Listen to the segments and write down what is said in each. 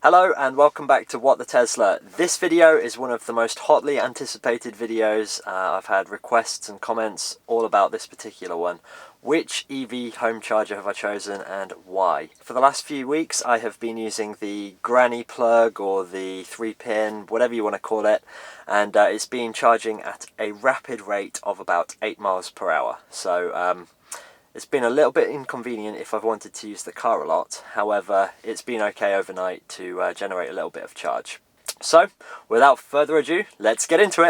Hello and welcome back to What the Tesla. This video is one of the most hotly anticipated videos. I've had requests and comments all about this particular one. Which EV home charger have I chosen and why? For the last few weeks I have been using the granny plug or the 3-pin, whatever you want to call it, and it's been charging at a rapid rate of about 8 miles per hour. So it's been a little bit inconvenient if I've wanted to use the car a lot. However, it's been okay overnight to generate a little bit of charge. So, without further ado, let's get into it.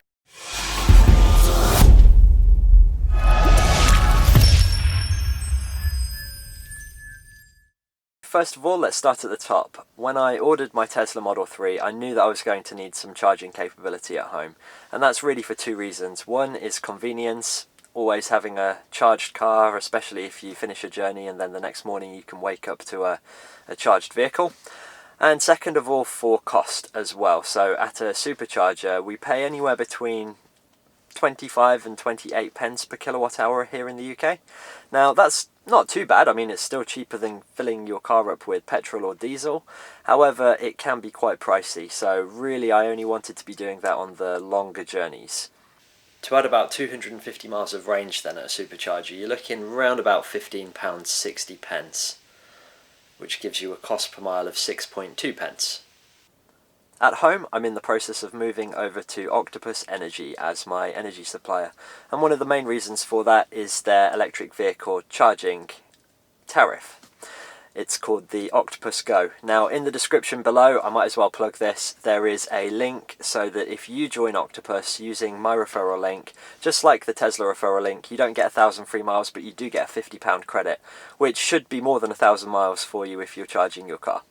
First of all, let's start at the top. When I ordered my Tesla Model 3, I knew that I was going to need some charging capability at home. And that's really for two reasons. One is convenience. Always having a charged car, especially if you finish a journey and then the next morning you can wake up to a charged vehicle. And second of all, for cost as well. So at a supercharger we pay anywhere between 25 and 28 pence per kilowatt hour here in the UK. Now that's not too bad. I mean, it's still cheaper than filling your car up with petrol or diesel. However, it can be quite pricey, so really I only wanted to be doing that on the longer journeys. To add about 250 miles of range then at a supercharger, you're looking around about £15.60, which gives you a cost per mile of 6.2 pence. At home, I'm in the process of moving over to Octopus Energy as my energy supplier, and one of the main reasons for that is their electric vehicle charging tariff. It's called the Octopus Go. Now in the description below, I might as well plug this, there is a link so that if you join Octopus using my referral link, just like the Tesla referral link, you don't get 1,000 free miles, but you do get a £50 credit, which should be more than 1,000 miles for you if you're charging your car.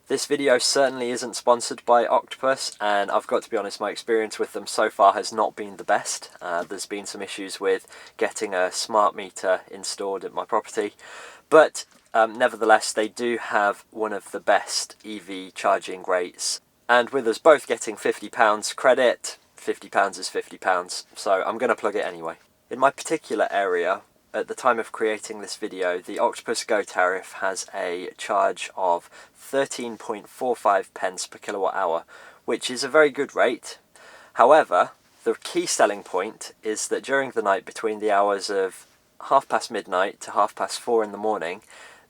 This video certainly isn't sponsored by Octopus, and I've got to be honest, my experience with them so far has not been the best. There's been some issues with getting a smart meter installed at my property, but nevertheless, they do have one of the best EV charging rates. And with us both getting £50 credit, £50 is £50, so I'm going to plug it anyway. In my particular area, at the time of creating this video, the Octopus Go tariff has a charge of 13.45 pence per kilowatt hour, which is a very good rate. However, the key selling point is that during the night between the hours of midnight to 4:30 in the morning,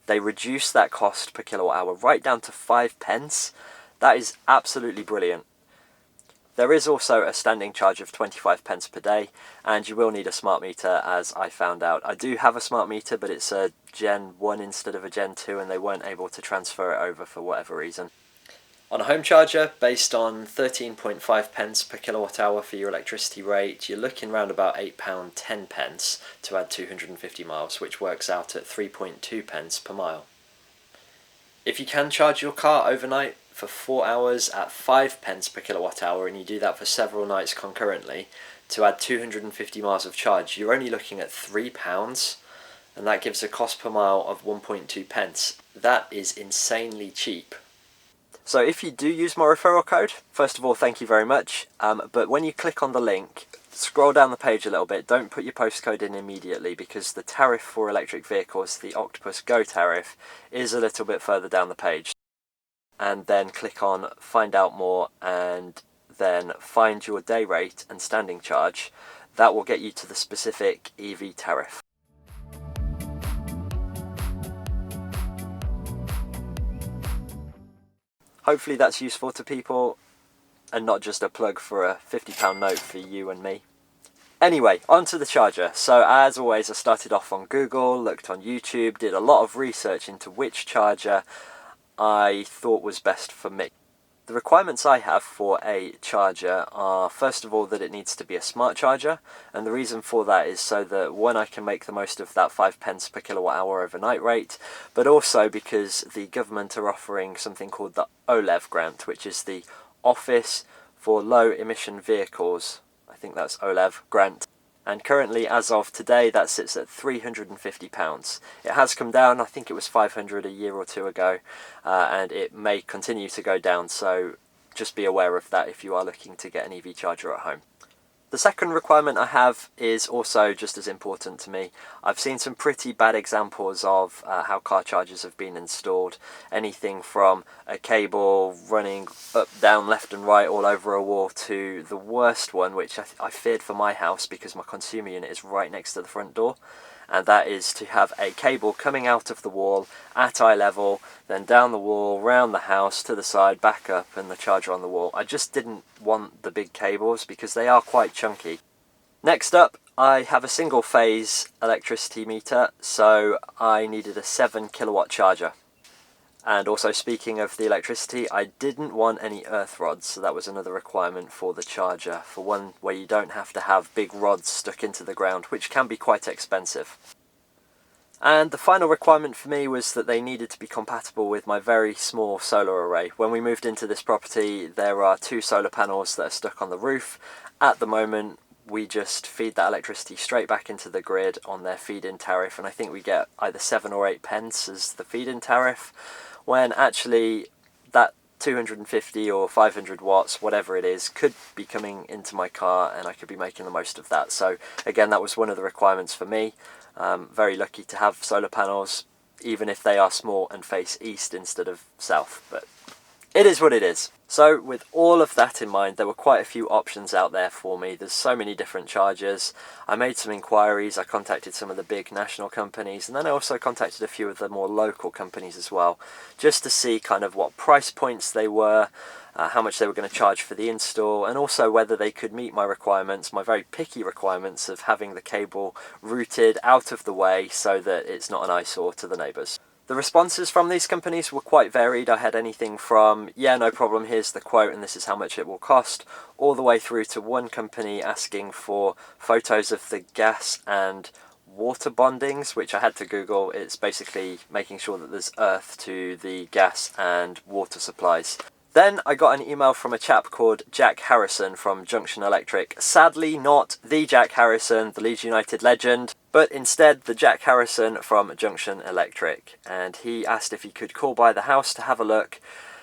they reduce that cost per kilowatt hour right down to 5 pence. That is absolutely brilliant. There is also a standing charge of 25 pence per day, and you will need a smart meter, as I found out. I do have a smart meter, but it's a Gen 1 instead of a Gen 2, and they weren't able to transfer it over for whatever reason. On a home charger, based on 13.5 pence per kilowatt hour for your electricity rate, you're looking around about £8.10 to add 250 miles, which works out at 3.2 pence per mile. If you can charge your car overnight for 4 hours at 5 pence per kilowatt hour, and you do that for several nights concurrently, to add 250 miles of charge, you're only looking at £3, and that gives a cost per mile of 1.2 pence. That is insanely cheap. So if you do use my referral code, first of all, thank you very much. But when you click on the link, scroll down the page a little bit. Don't put your postcode in immediately, because the tariff for electric vehicles, the Octopus Go tariff, is a little bit further down the page. And then click on Find Out More, and then find your day rate and standing charge. That will get you to the specific EV tariff. Hopefully that's useful to people and not just a plug for a £50 note for you and me. Anyway, onto the charger. So as always, I started off on Google, looked on YouTube, did a lot of research into which charger I thought was best for me. The requirements I have for a charger are, first of all, that it needs to be a smart charger, and the reason for that is so that, one, I can make the most of that 5 pence per kilowatt hour overnight rate, but also because the government are offering something called the OLEV grant, which is the Office for Low Emission Vehicles. I think that's OLEV grant. And currently, as of today, that sits at £350. It has come down. I think it was £500 a year or two ago, and it may continue to go down, so just be aware of that if you are looking to get an EV charger at home. The second requirement I have is also just as important to me. I've seen some pretty bad examples of how car chargers have been installed. Anything from a cable running up, down, left and right all over a wall to the worst one, which I feared for my house because my consumer unit is right next to the front door. And that is to have a cable coming out of the wall at eye level, then down the wall, round the house, to the side, back up, and the charger on the wall. I just didn't want the big cables because they are quite chunky. Next up, I have a single phase electricity meter, so I needed a 7 kilowatt charger. And also, speaking of the electricity, I didn't want any earth rods, so that was another requirement for the charger, for one where you don't have to have big rods stuck into the ground, which can be quite expensive. And the final requirement for me was that they needed to be compatible with my very small solar array. When we moved into this property, there are 2 solar panels that are stuck on the roof. At the moment, we just feed that electricity straight back into the grid on their feed-in tariff, and I think we get either 7 or 8 pence as the feed-in tariff, when actually that 250 or 500 watts, whatever it is, could be coming into my car and I could be making the most of that. So again, that was one of the requirements for me. Very lucky to have solar panels, even if they are small and face east instead of south, but it is what it is. So with all of that in mind, there were quite a few options out there for me. There's so many different chargers. I made some inquiries, I contacted some of the big national companies, and then I also contacted a few of the more local companies as well, just to see kind of what price points they were, how much they were going to charge for the install, and also whether they could meet my requirements, my very picky requirements of having the cable routed out of the way so that it's not an eyesore to the neighbours. The responses from these companies were quite varied. I had anything from, yeah, no problem, here's the quote and this is how much it will cost, all the way through to one company asking for photos of the gas and water bondings, which I had to Google. It's basically making sure that there's earth to the gas and water supplies. Then I got an email from a chap called Jack Harrison from Junction Electric. Sadly not the Jack Harrison, the Leeds United legend, but instead the Jack Harrison from Junction Electric. And he asked if he could call by the house to have a look,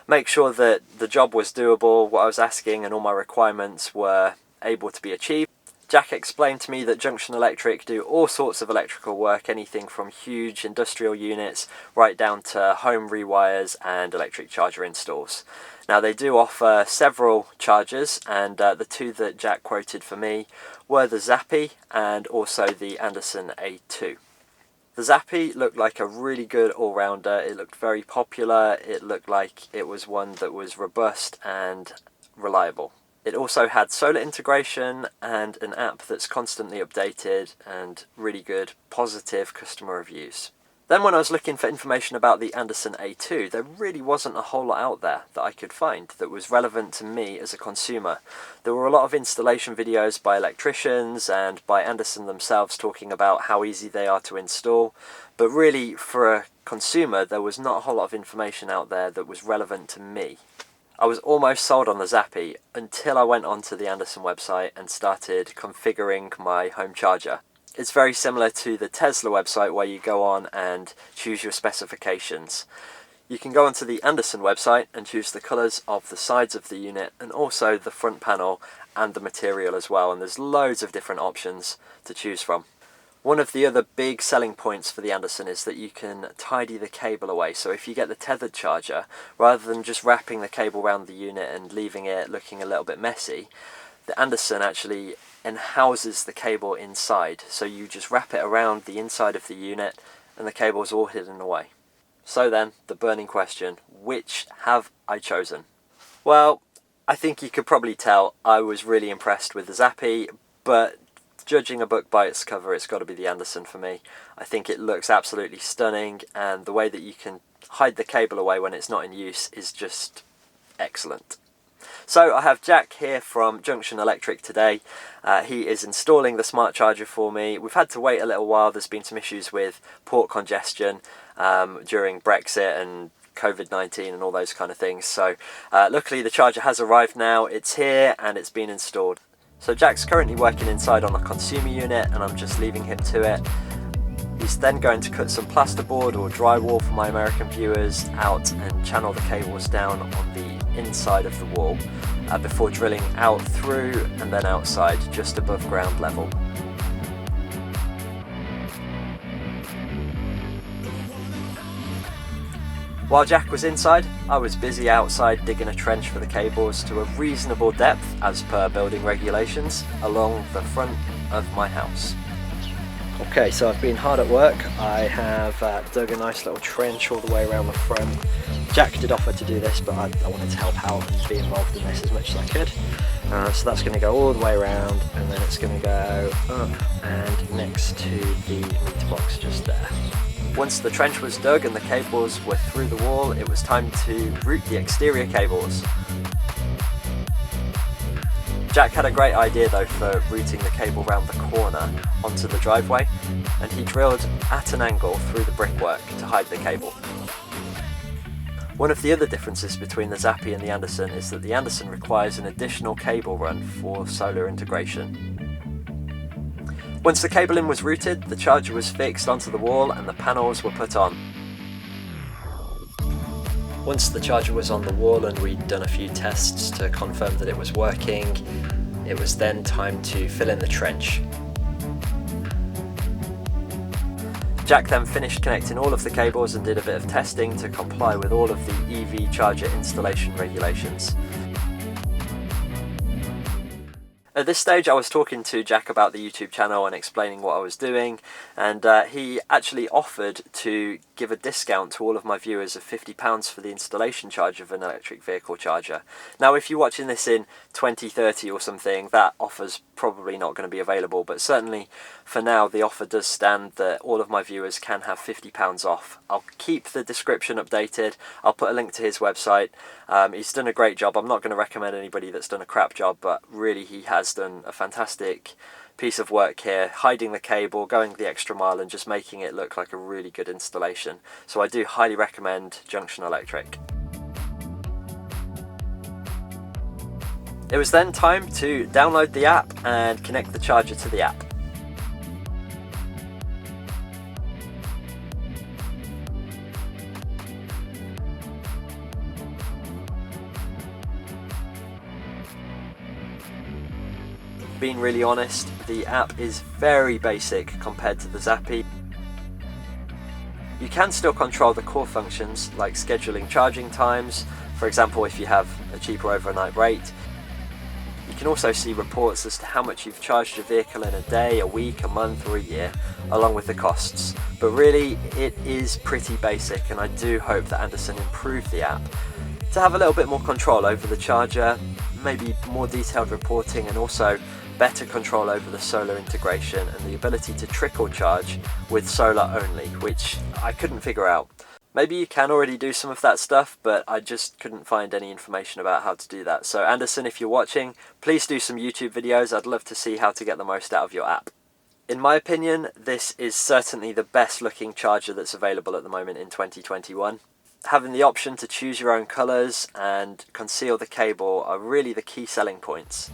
make sure that the job was doable, what I was asking and all my requirements were able to be achieved. Jack explained to me that Junction Electric do all sorts of electrical work, anything from huge industrial units right down to home rewires and electric charger installs. Now they do offer several chargers, and the 2 that Jack quoted for me were the Zappi and also the Andersen A2. The Zappi looked like a really good all-rounder. It looked very popular. It looked like it was one that was robust and reliable. It also had solar integration and an app that's constantly updated and really good, positive customer reviews. Then when I was looking for information about the Andersen A2, there really wasn't a whole lot out there that I could find that was relevant to me as a consumer. There were a lot of installation videos by electricians and by Andersen themselves talking about how easy they are to install, but really for a consumer there was not a whole lot of information out there that was relevant to me. I was almost sold on the Zappi until I went onto the Andersen website and started configuring my home charger. It's very similar to the Tesla website where you go on and choose your specifications. You can go onto the Andersen website and choose the colours of the sides of the unit and also the front panel and the material as well, and there's loads of different options to choose from. One of the other big selling points for the Andersen is that you can tidy the cable away. So if you get the tethered charger, rather than just wrapping the cable around the unit and leaving it looking a little bit messy, the Andersen actually houses the cable inside. So you just wrap it around the inside of the unit and the cable's all hidden away. So then, the burning question, which have I chosen? Well, I think you could probably tell I was really impressed with the Zappi, but judging a book by its cover, it's got to be the Andersen for me. I think it looks absolutely stunning, and the way that you can hide the cable away when it's not in use is just excellent. So I have Jack here from Junction Electric today. He is installing the smart charger for me. We've had to wait a little while. There's been some issues with port congestion during Brexit and COVID-19 and all those kind of things. So luckily the charger has arrived now. It's here and it's been installed. So Jack's currently working inside on a consumer unit and I'm just leaving him to it. He's then going to cut some plasterboard or drywall for my American viewers out and channel the cables down on the inside of the wall before drilling out through and then outside just above ground level. While Jack was inside, I was busy outside digging a trench for the cables to a reasonable depth as per building regulations along the front of my house. Okay, so I've been hard at work. I have dug a nice little trench all the way around the front. Jack did offer to do this, but I wanted to help out and be involved in this as much as I could. So that's going to go all the way around, and then it's going to go up and next to the meter box just there. Once the trench was dug and the cables were through the wall, it was time to route the exterior cables. Jack had a great idea though for routing the cable round the corner onto the driveway, and he drilled at an angle through the brickwork to hide the cable. One of the other differences between the Zappi and the Andersen is that the Andersen requires an additional cable run for solar integration. Once the cabling was routed, the charger was fixed onto the wall and the panels were put on. Once the charger was on the wall and we'd done a few tests to confirm that it was working, it was then time to fill in the trench. Jack then finished connecting all of the cables and did a bit of testing to comply with all of the EV charger installation regulations. At this stage I was talking to Jack about the YouTube channel and explaining what I was doing, and he actually offered to give a discount to all of my viewers of £50 for the installation charge of an electric vehicle charger. Now if you're watching this in 2030 or something, that offer's probably not going to be available, but certainly for now the offer does stand that all of my viewers can have £50 off. I'll keep the description updated, I'll put a link to his website. He's done a great job. I'm not going to recommend anybody that's done a crap job, but really he has done a fantastic piece of work here, hiding the cable, going the extra mile and just making it look like a really good installation. So I do highly recommend Junction Electric. It was then time to download the app and connect the charger to the app. Being really honest, the app is very basic compared to the Zappi. You can still control the core functions like scheduling charging times, for example if you have a cheaper overnight rate. You can also see reports as to how much you've charged your vehicle in a day, a week, a month or a year, along with the costs. But really it is pretty basic, and I do hope that Andersen improve the app to have a little bit more control over the charger, maybe more detailed reporting, and also better control over the solar integration and the ability to trickle charge with solar only, which I couldn't figure out. Maybe you can already do some of that stuff, but I just couldn't find any information about how to do that. So Andersen, if you're watching, please do some YouTube videos. I'd love to see how to get the most out of your app. In my opinion, this is certainly the best looking charger that's available at the moment in 2021. Having the option to choose your own colours and conceal the cable are really the key selling points.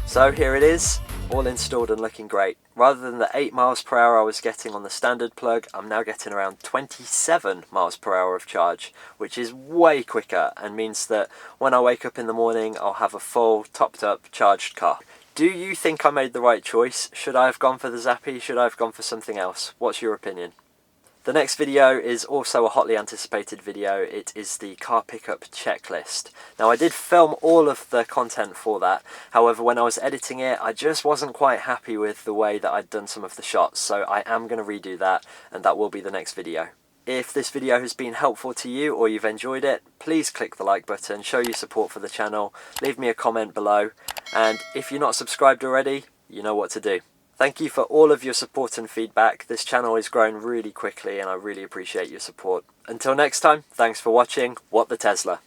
So here it is, all installed and looking great. Rather than the 8 miles per hour I was getting on the standard plug, I'm now getting around 27 miles per hour of charge, which is way quicker and means that when I wake up in the morning I'll have a full topped up charged car. Do you think I made the right choice? Should I have gone for the Zappi? Should I have gone for something else? What's your opinion? The next video is also a hotly anticipated video. It is the car pickup checklist. Now I did film all of the content for that, however when I was editing it I just wasn't quite happy with the way that I'd done some of the shots, so I am going to redo that, and that will be the next video. If this video has been helpful to you or you've enjoyed it, please click the like button, show your support for the channel, leave me a comment below, and if you're not subscribed already, you know what to do. Thank you for all of your support and feedback. This channel is growing really quickly and I really appreciate your support. Until next time, thanks for watching What the Tesla.